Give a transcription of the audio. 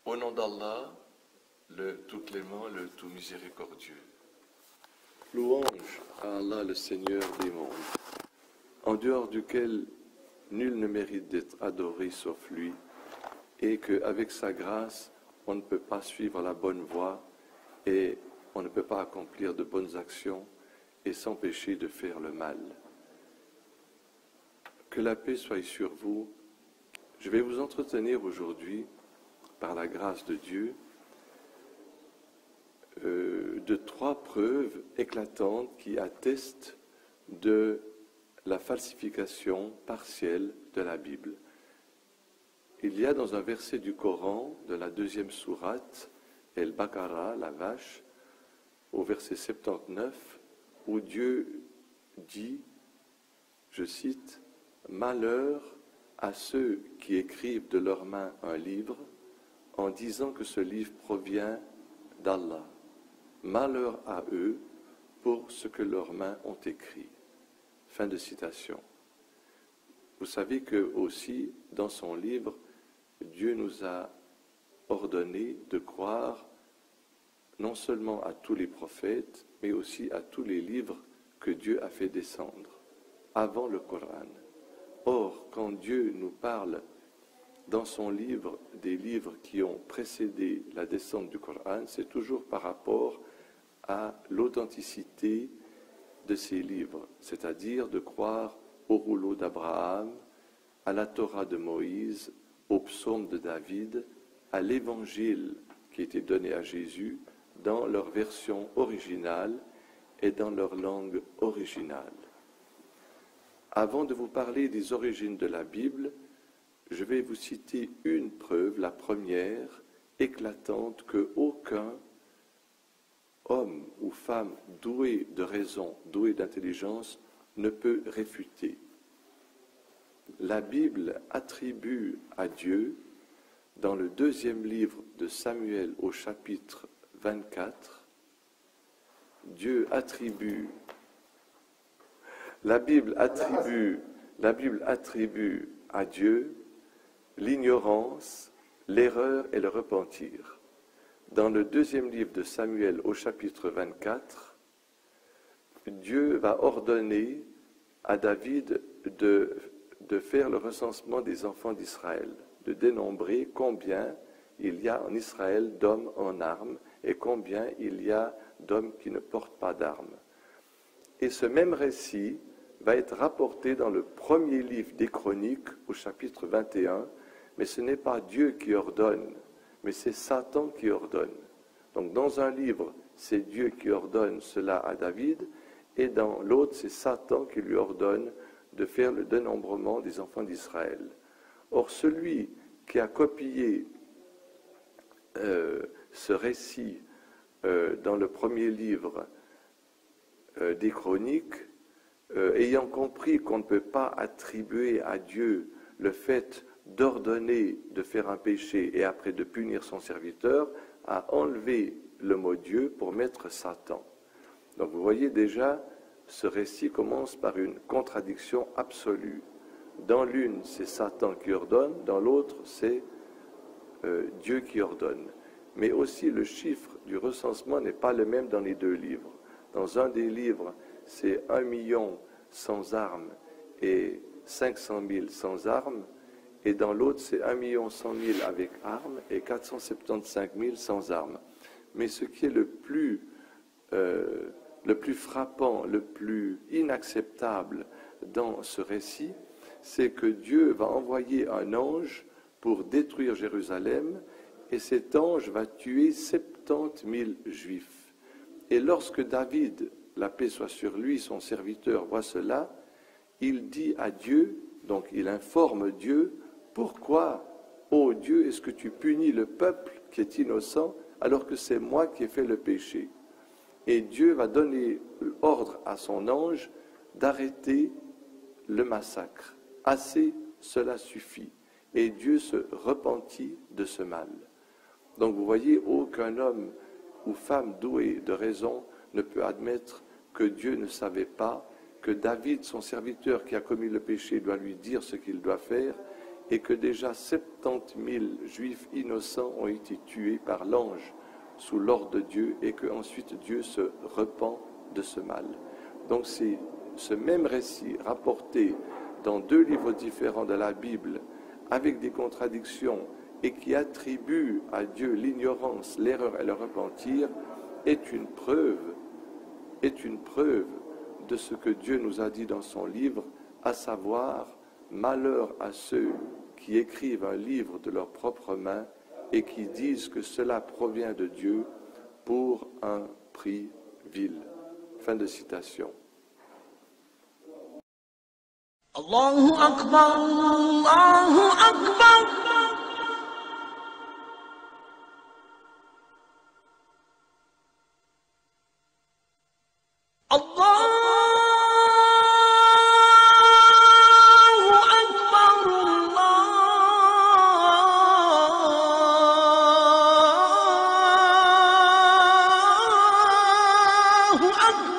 Au nom d'Allah, le tout clément, le tout miséricordieux. Louange à Allah, le Seigneur des mondes, en dehors duquel nul ne mérite d'être adoré sauf lui, et qu'avec sa grâce, on ne peut pas suivre la bonne voie et on ne peut pas accomplir de bonnes actions et s'empêcher de faire le mal. Que la paix soit sur vous. Je vais vous entretenir aujourd'hui, par la grâce de Dieu, de 3 preuves éclatantes qui attestent de la falsification partielle de la Bible. Il y a dans un verset du Coran, de la 2e sourate, El-Baqarah, la vache, au verset 79, où Dieu dit, je cite, « Malheur à ceux qui écrivent de leurs mains un livre en disant que ce livre provient d'Allah. Malheur à eux pour ce que leurs mains ont écrit. » Fin de citation. Vous savez que aussi, dans son livre, Dieu nous a ordonné de croire non seulement à tous les prophètes, mais aussi à tous les livres que Dieu a fait descendre avant le Coran. Or, quand Dieu nous parle dans son livre des livres qui ont précédé la descente du Coran, c'est toujours par rapport à l'authenticité de ces livres, c'est-à-dire de croire au rouleau d'Abraham, à la Torah de Moïse, au psaume de David, à l'évangile qui était donné à Jésus dans leur version originale et dans leur langue originale. Avant de vous parler des origines de la Bible, je vais vous citer une preuve, la première, éclatante, que aucun homme ou femme doué de raison, doué d'intelligence, ne peut réfuter. La Bible attribue à Dieu, dans le 2e livre de Samuel au chapitre 24, la Bible attribue à Dieu l'ignorance, l'erreur et le repentir. Dans le 2e livre de Samuel au chapitre 24, Dieu va ordonner à David de faire le recensement des enfants d'Israël, de dénombrer combien il y a en Israël d'hommes en armes et combien il y a d'hommes qui ne portent pas d'armes. Et ce même récit va être rapporté dans le 1er livre des Chroniques au chapitre 21, mais ce n'est pas Dieu qui ordonne, mais c'est Satan qui ordonne. Donc dans un livre, c'est Dieu qui ordonne cela à David, et dans l'autre, c'est Satan qui lui ordonne de faire le dénombrement des enfants d'Israël. Or, celui qui a copié ce récit dans le 1er livre des Chroniques, ayant compris qu'on ne peut pas attribuer à Dieu le fait d'ordonner de faire un péché et après de punir son serviteur, a enlevé le mot Dieu pour mettre Satan. Donc vous voyez déjà, ce récit commence par une contradiction absolue. Dans l'une, c'est Satan qui ordonne, dans l'autre, c'est Dieu qui ordonne. Mais aussi, le chiffre du recensement n'est pas le même dans les 2 livres. Dans un des livres, c'est 1 million sans armes et 500 000 sans armes, et dans l'autre, c'est 1 100 000 avec armes et 475 000 sans armes. Mais ce qui est le plus frappant, le plus inacceptable dans ce récit, c'est que Dieu va envoyer un ange pour détruire Jérusalem, et cet ange va tuer 70 000 Juifs. Et lorsque David, la paix soit sur lui, son serviteur, voit cela, il dit à Dieu, donc il informe Dieu, « Pourquoi, ô Dieu, est-ce que tu punis le peuple qui est innocent alors que c'est moi qui ai fait le péché ?» Et Dieu va donner ordre à son ange d'arrêter le massacre. Assez, cela suffit. Et Dieu se repentit de ce mal. Donc vous voyez, aucun homme ou femme doué de raison ne peut admettre que Dieu ne savait pas, que David, son serviteur qui a commis le péché, doit lui dire ce qu'il doit faire, et que déjà 70 000 juifs innocents ont été tués par l'ange sous l'ordre de Dieu et qu'ensuite Dieu se repent de ce mal. Donc c'est ce même récit rapporté dans deux livres différents de la Bible avec des contradictions et qui attribue à Dieu l'ignorance, l'erreur et le repentir est une preuve de ce que Dieu nous a dit dans son livre, à savoir malheur à ceux qui écrivent un livre de leurs propres mains et qui disent que cela provient de Dieu pour un prix vil. Fin de citation. Allahu Akbar, Allahu Akbar. Allahu Akbar.